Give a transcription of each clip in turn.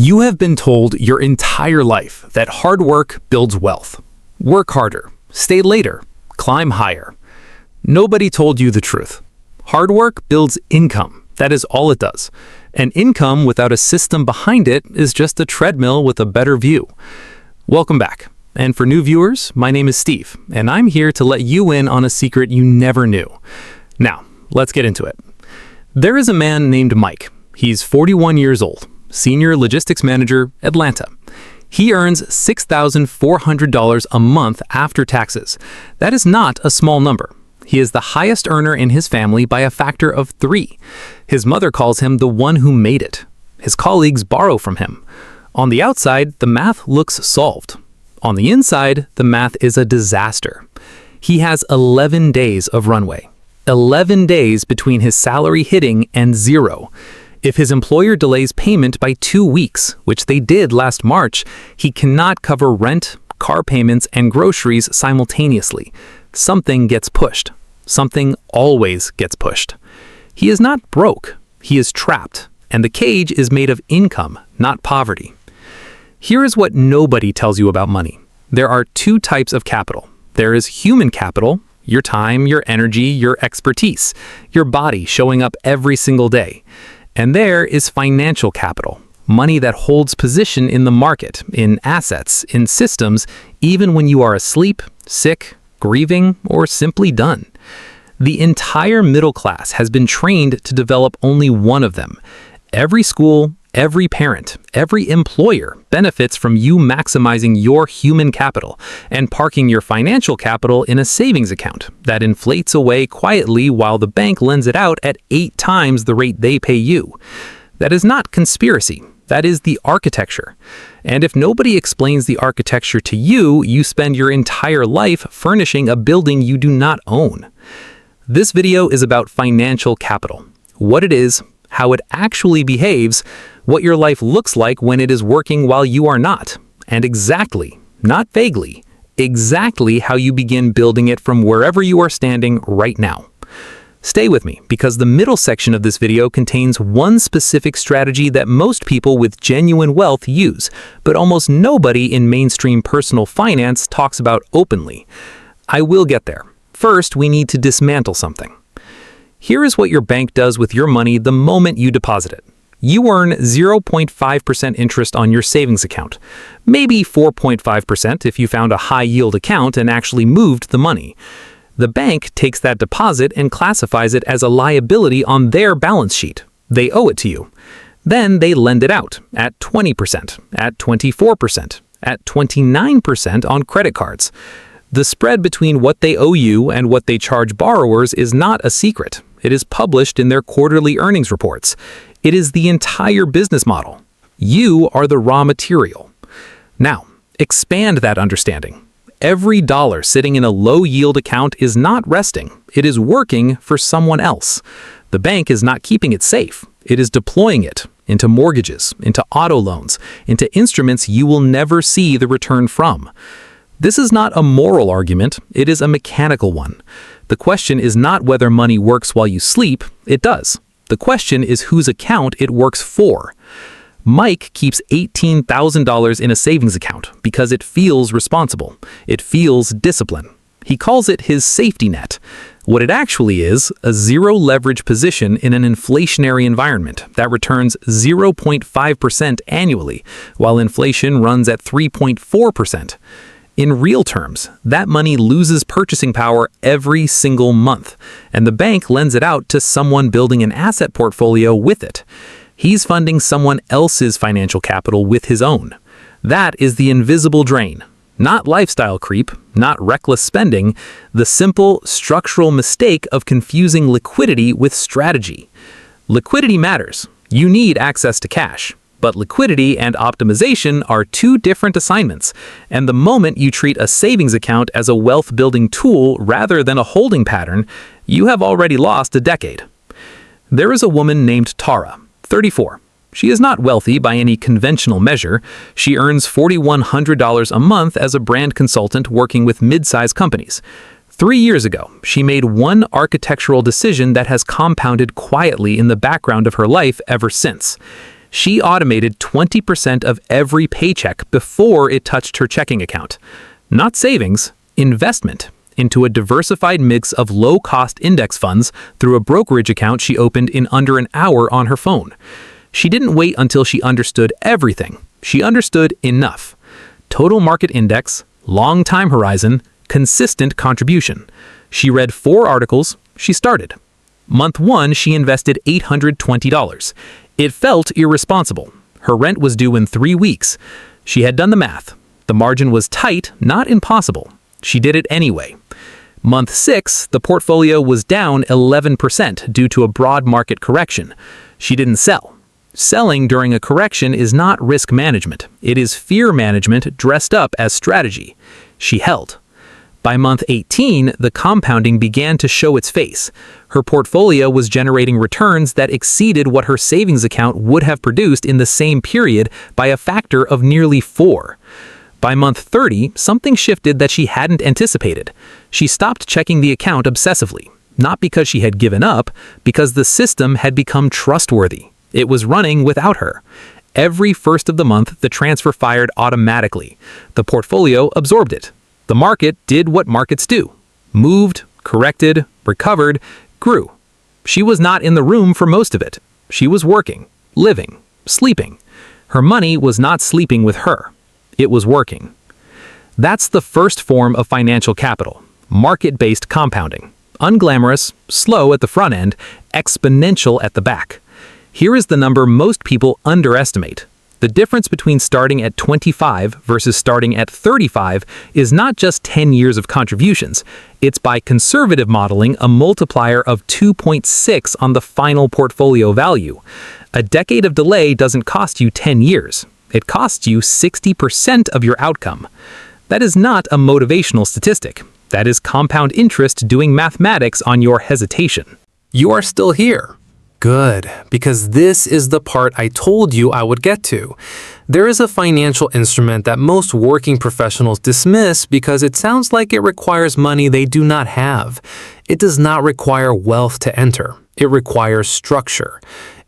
You have been told your entire life that hard work builds wealth. Work harder, stay later, climb higher. Nobody told you the truth. Hard work builds income. That is all it does. And income without a system behind it is just a treadmill with a better view. Welcome back. And for new viewers, my name is Steve, and I'm here to let you in on a secret you never knew. Now, let's get into it. There is a man named Mike. He's 41 years old. Senior Logistics Manager, Atlanta. He earns $6,400 a month after taxes. That is not a small number. He is the highest earner in his family by a factor of 3. His mother calls him the one who made it. His colleagues borrow from him. On the outside, the math looks solved. On the inside, the math is a disaster. He has 11 days of runway. 11 days between his salary hitting and zero. If his employer delays payment by 2 weeks, which they did last March, he cannot cover rent, car payments, and groceries simultaneously. Something gets pushed. Something always gets pushed. He is not broke. He is trapped, and the cage is made of income, not poverty. Here is what nobody tells you about money. There are 2 types of capital. There is human capital, your time, your energy, your expertise, your body showing up every single day. And there is financial capital, money that holds position in the market, in assets, in systems, even when you are asleep, sick, grieving, or simply done. The entire middle class has been trained to develop only one of them. Every school, every parent, every employer benefits from you maximizing your human capital and parking your financial capital in a savings account that inflates away quietly while the bank lends it out at 8 times the rate they pay you. That is not conspiracy. That is the architecture. And if nobody explains the architecture to you, you spend your entire life furnishing a building you do not own. This video is about financial capital, what it is, how it actually behaves, what your life looks like when it is working while you are not, and exactly, not vaguely, exactly how you begin building it from wherever you are standing right now. Stay with me, because the middle section of this video contains one specific strategy that most people with genuine wealth use, but almost nobody in mainstream personal finance talks about openly. I will get there. First, we need to dismantle something. Here is what your bank does with your money the moment you deposit it. You earn 0.5% interest on your savings account, maybe 4.5% if you found a high-yield account and actually moved the money. The bank takes that deposit and classifies it as a liability on their balance sheet. They owe it to you. Then they lend it out at 20%, at 24%, at 29% on credit cards. The spread between what they owe you and what they charge borrowers is not a secret. It is published in their quarterly earnings reports. It is the entire business model. You are the raw material. Now, expand that understanding. Every dollar sitting in a low-yield account is not resting. It is working for someone else. The bank is not keeping it safe. It is deploying it into mortgages, into auto loans, into instruments you will never see the return from. This is not a moral argument. It is a mechanical one. The question is not whether money works while you sleep. It does. The question is whose account it works for. Mike keeps $18,000 in a savings account because it feels responsible. It feels discipline. He calls it his safety net. What it actually is, a zero-leverage position in an inflationary environment that returns 0.5% annually, while inflation runs at 3.4%. In real terms, that money loses purchasing power every single month, and the bank lends it out to someone building an asset portfolio with it. He's funding someone else's financial capital with his own. That is the invisible drain. Not lifestyle creep, not reckless spending, the simple structural mistake of confusing liquidity with strategy. Liquidity matters. You need access to cash. But liquidity and optimization are 2 different assignments, and the moment you treat a savings account as a wealth-building tool rather than a holding pattern, you have already lost a decade. There is a woman named Tara, 34. She is not wealthy by any conventional measure. She earns $4,100 a month as a brand consultant working with mid-sized companies. 3 years ago, she made one architectural decision that has compounded quietly in the background of her life ever since. She automated 20% of every paycheck before it touched her checking account. Not savings, investment into a diversified mix of low-cost index funds through a brokerage account she opened in under an hour on her phone. She didn't wait until she understood everything. She understood enough. Total market index, long time horizon, consistent contribution. She read 4 articles. She started. Month 1, she invested $820. It felt irresponsible. Her rent was due in 3 weeks. She had done the math. The margin was tight, not impossible. She did it anyway. Month 6, the portfolio was down 11% due to a broad market correction. She didn't sell. Selling during a correction is not risk management. It is fear management dressed up as strategy. She held. By month 18, the compounding began to show its face. Her portfolio was generating returns that exceeded what her savings account would have produced in the same period by a factor of nearly 4. By month 30, something shifted that she hadn't anticipated. She stopped checking the account obsessively, not because she had given up, because the system had become trustworthy. It was running without her. Every first of the month, the transfer fired automatically. The portfolio absorbed it. The market did what markets do. Moved, corrected, recovered, grew. She was not in the room for most of it. She was working, living, sleeping. Her money was not sleeping with her. It was working. That's the first form of financial capital, market-based compounding. Unglamorous, slow at the front end, exponential at the back. Here is the number most people underestimate. The difference between starting at 25 versus starting at 35 is not just 10 years of contributions. It's by conservative modeling a multiplier of 2.6 on the final portfolio value. A decade of delay doesn't cost you 10 years. It costs you 60% of your outcome. That is not a motivational statistic. That is compound interest doing mathematics on your hesitation. You are still here. Good, because this is the part I told you I would get to. There is a financial instrument that most working professionals dismiss because it sounds like it requires money they do not have. It does not require wealth to enter. It requires structure.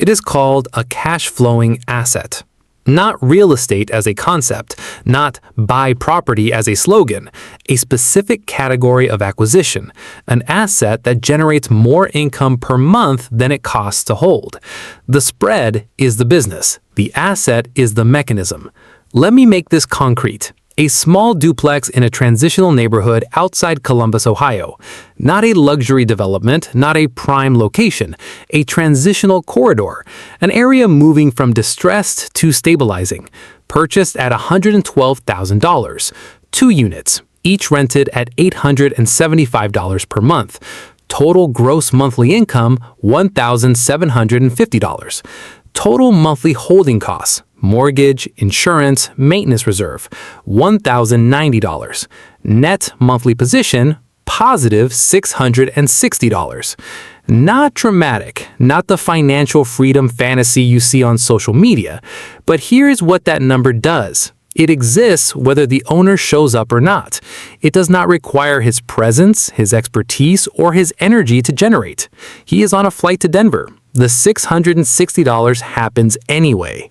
It is called a cash-flowing asset. Not real estate as a concept, not buy property as a slogan, a specific category of acquisition, an asset that generates more income per month than it costs to hold. The spread is the business. The asset is the mechanism. Let me make this concrete. A small duplex in a transitional neighborhood outside Columbus, Ohio. Not a luxury development, not a prime location, a transitional corridor, an area moving from distressed to stabilizing. Purchased at $112,000. 2 units, each rented at $875 per month. Total gross monthly income, $1,750. Total monthly holding costs, mortgage, insurance, maintenance reserve, $1,090. Net monthly position, positive $660. Not dramatic, not the financial freedom fantasy you see on social media, but here's what that number does. It exists whether the owner shows up or not. It does not require his presence, his expertise, or his energy to generate. He is on a flight to Denver. The $660 happens anyway.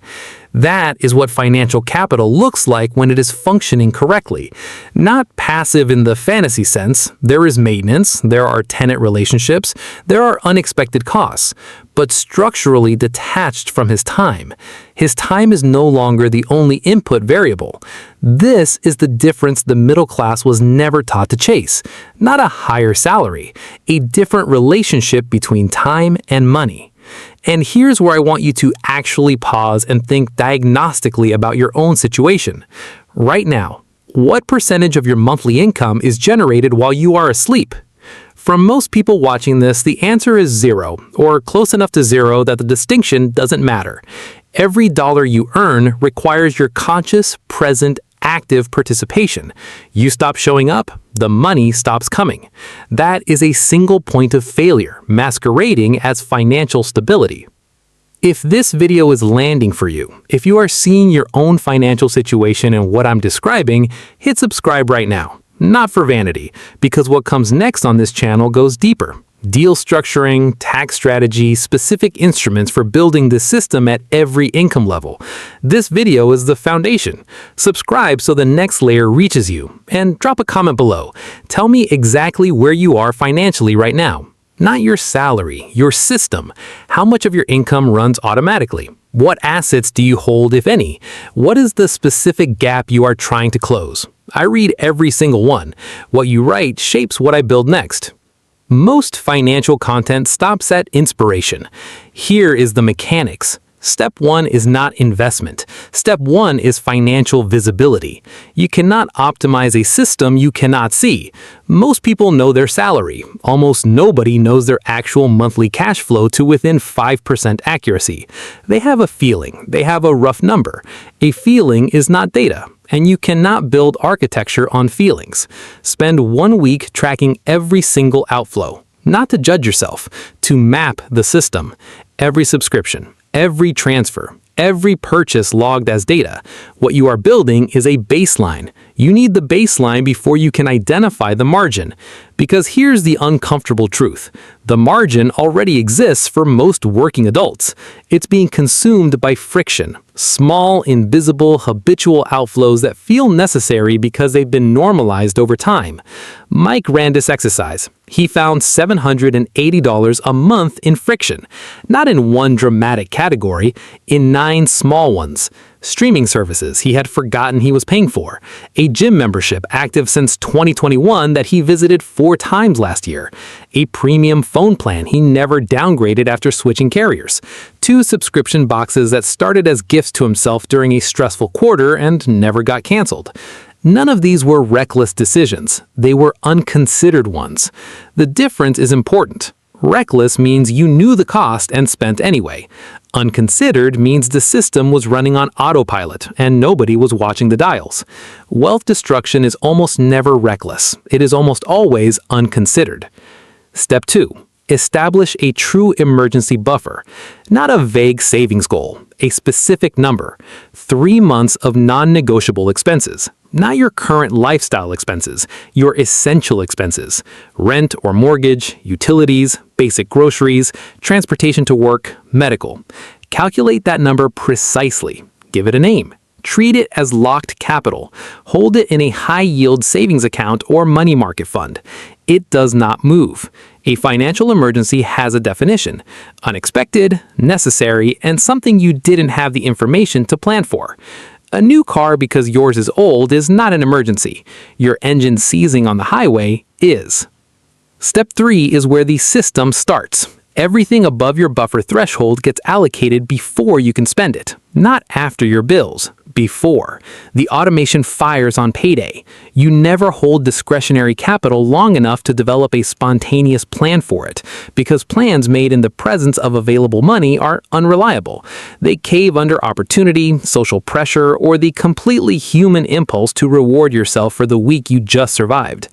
That is what financial capital looks like when it is functioning correctly. Not passive in the fantasy sense. There is maintenance, there are tenant relationships, there are unexpected costs, but structurally detached from his time. His time is no longer the only input variable. This is the difference the middle class was never taught to chase. Not a higher salary, a different relationship between time and money. And here's where I want you to actually pause and think diagnostically about your own situation. Right now, what percentage of your monthly income is generated while you are asleep? From most people watching this, the answer is 0, or close enough to 0 that the distinction doesn't matter. Every dollar you earn requires your conscious, present, active participation. You stop showing up, the money stops coming. That is a single point of failure, masquerading as financial stability. If this video is landing for you, if you are seeing your own financial situation and what I'm describing, hit subscribe right now. Not for vanity, because what comes next on this channel goes deeper. Deal structuring, tax strategy, specific instruments for building the system at every income level. This video is the foundation. Subscribe so the next layer reaches you, and drop a comment below. Tell me exactly where you are financially right now. Not your salary, your system. How much of your income runs automatically? What assets do you hold, if any? What is the specific gap you are trying to close? I read every single one. What you write shapes what I build next. Most financial content stops at inspiration. Here is the mechanics. Step 1 is not investment. Step 1 is financial visibility. You cannot optimize a system you cannot see. Most people know their salary. Almost nobody knows their actual monthly cash flow to within 5% accuracy. They have a feeling. They have a rough number. A feeling is not data, and you cannot build architecture on feelings. Spend 1 week tracking every single outflow. Not to judge yourself, to map the system. Every subscription, every transfer, every purchase logged as data. What you are building is a baseline. You need the baseline before you can identify the margin. Because here's the uncomfortable truth. The margin already exists for most working adults. It's being consumed by friction. Small, invisible, habitual outflows that feel necessary because they've been normalized over time. Mike ran this exercise. He found $780 a month in friction. Not in one dramatic category, in 9 small ones. Streaming services he had forgotten he was paying for. A gym membership active since 2021 that he visited 4 times last year. A premium phone plan he never downgraded after switching carriers. 2 subscription boxes that started as gifts to himself during a stressful quarter and never got canceled. None of these were reckless decisions. They were unconsidered ones. The difference is important. Reckless means you knew the cost and spent anyway. Unconsidered means the system was running on autopilot and nobody was watching the dials. Wealth destruction is almost never reckless. It is almost always unconsidered. Step 2. Establish a true emergency buffer. Not a vague savings goal, a specific number. 3 months of non-negotiable expenses. Not your current lifestyle expenses, your essential expenses. Rent or mortgage, utilities, basic groceries, transportation to work, medical. Calculate that number precisely. Give it a name. Treat it as locked capital. Hold it in a high-yield savings account or money market fund. It does not move. A financial emergency has a definition: unexpected, necessary, and something you didn't have the information to plan for. A new car because yours is old is not an emergency. Your engine seizing on the highway is. Step 3 is where the system starts. Everything above your buffer threshold gets allocated before you can spend it, not after your bills. Before. The automation fires on payday. You never hold discretionary capital long enough to develop a spontaneous plan for it, because plans made in the presence of available money are unreliable. They cave under opportunity, social pressure, or the completely human impulse to reward yourself for the week you just survived.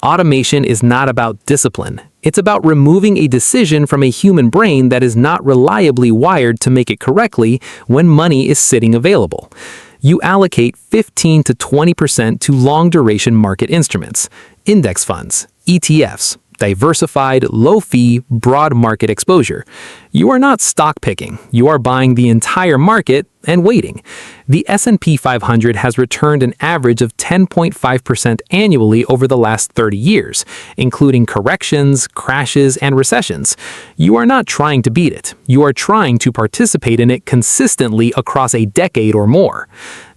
Automation is not about discipline. It's about removing a decision from a human brain that is not reliably wired to make it correctly when money is sitting available. You allocate 15 to 20% to long-duration market instruments, index funds, ETFs, diversified, low-fee, broad market exposure. You are not stock picking. You are buying the entire market and waiting. The S&P 500 has returned an average of 10.5% annually over the last 30 years, including corrections, crashes, and recessions. You are not trying to beat it. You are trying to participate in it consistently across a decade or more.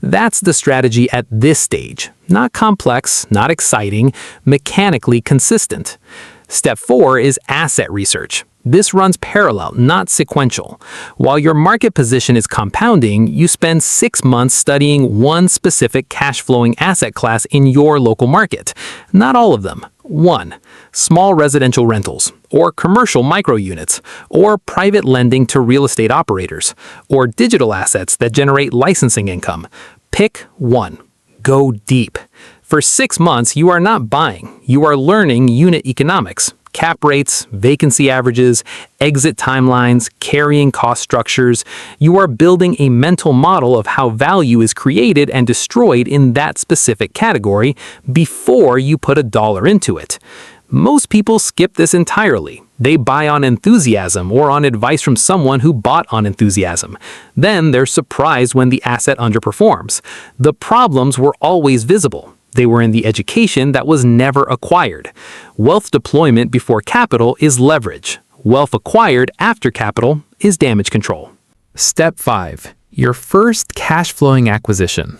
That's the strategy at this stage. Not complex, not exciting, mechanically consistent. Step 4 is asset research. This runs parallel, not sequential. While your market position is compounding, you spend 6 months studying one specific cash-flowing asset class in your local market. Not all of them. 1. Small residential rentals, or commercial micro-units, or private lending to real estate operators, or digital assets that generate licensing income. Pick one. Go deep. For 6 months, you are not buying. You are learning unit economics, cap rates, vacancy averages, exit timelines, carrying cost structures. You are building a mental model of how value is created and destroyed in that specific category before you put $1 into it. Most people skip this entirely. They buy on enthusiasm or on advice from someone who bought on enthusiasm. Then they're surprised when the asset underperforms. The problems were always visible. They were in the education that was never acquired. Wealth deployment before capital is leverage. Wealth acquired after capital is damage control. Step 5. Your first cash-flowing acquisition.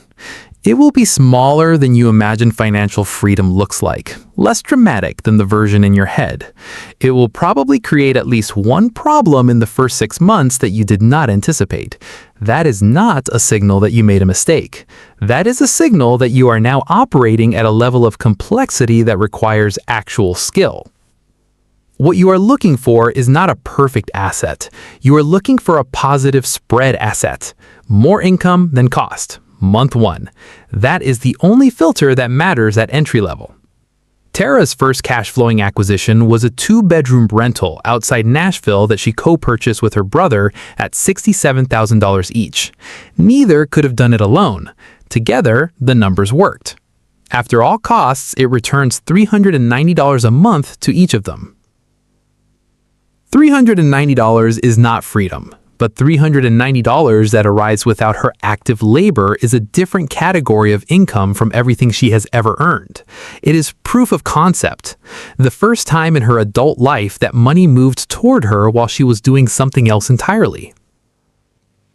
It will be smaller than you imagine financial freedom looks like, less dramatic than the version in your head. It will probably create at least one problem in the first 6 months that you did not anticipate. That is not a signal that you made a mistake. That is a signal that you are now operating at a level of complexity that requires actual skill. What you are looking for is not a perfect asset. You are looking for a positive spread asset. More income than cost. Month 1. That is the only filter that matters at entry level. Tara's first cash-flowing acquisition was a 2-bedroom rental outside Nashville that she co-purchased with her brother at $67,000 each. Neither could have done it alone. Together, the numbers worked. After all costs, it returns $390 a month to each of them. $390 is not freedom. But $390 that arrives without her active labor is a different category of income from everything she has ever earned. It is proof of concept. The first time in her adult life that money moved toward her while she was doing something else entirely.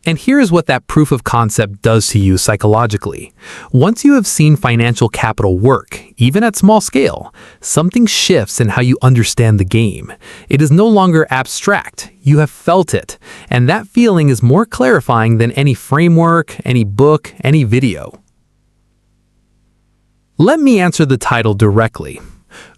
And here's what that proof of concept does to you psychologically. Once you have seen financial capital work, even at small scale, something shifts in how you understand the game. It is no longer abstract. You have felt it. And that feeling is more clarifying than any framework, any book, any video. Let me answer the title directly.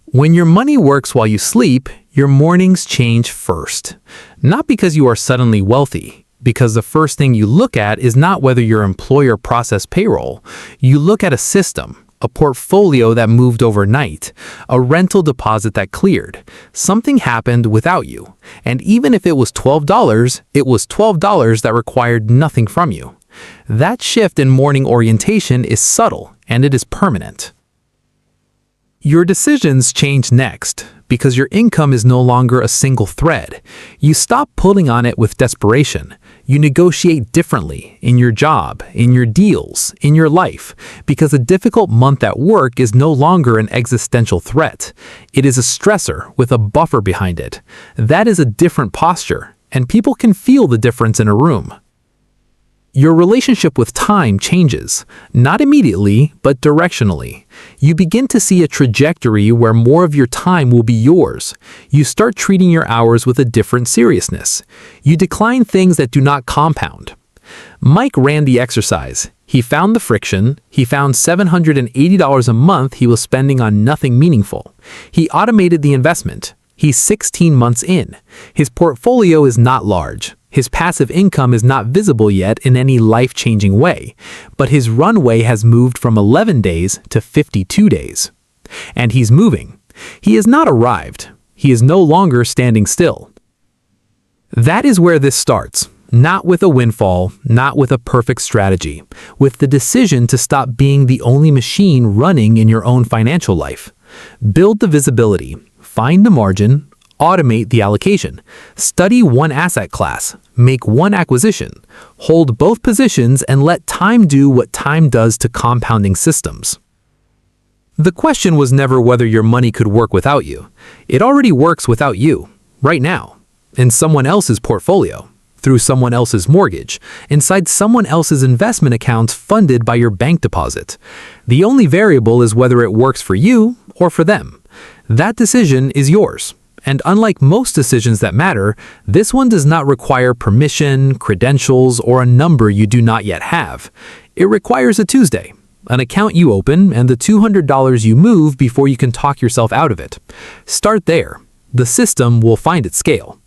When your money works while you sleep, your mornings change first. Not because you are suddenly wealthy. Because the first thing you look at is not whether your employer processed payroll. You look at a system, a portfolio that moved overnight, a rental deposit that cleared. Something happened without you. And even if it was $12, it was $12 that required nothing from you. That shift in morning orientation is subtle, and it is permanent. Your decisions change next because your income is no longer a single thread. You stop pulling on it with desperation. You negotiate differently in your job, in your deals, in your life, because a difficult month at work is no longer an existential threat. It is a stressor with a buffer behind it. That is a different posture, and people can feel the difference in a room. Your relationship with time changes, not immediately, but directionally. You begin to see a trajectory where more of your time will be yours. You start treating your hours with a different seriousness. You decline things that do not compound. Mike ran the exercise. He found the friction. He found $780 a month he was spending on nothing meaningful. He automated the investment. He's 16 months in. His portfolio is not large. His passive income is not visible yet in any life-changing way, but his runway has moved from 11 days to 52 days. And he's moving. He has not arrived. He is no longer standing still. That is where this starts. Not with a windfall, not with a perfect strategy, with the decision to stop being the only machine running in your own financial life. Build the visibility, find the margin, automate the allocation, study one asset class, make one acquisition, hold both positions, and let time do what time does to compounding systems. The question was never whether your money could work without you. It already works without you, right now, in someone else's portfolio, through someone else's mortgage, inside someone else's investment accounts funded by your bank deposit. The only variable is whether it works for you or for them. That decision is yours. And unlike most decisions that matter, this one does not require permission, credentials, or a number you do not yet have. It requires a Tuesday, an account you open, and the $200 you move before you can talk yourself out of it. Start there. The system will find its scale.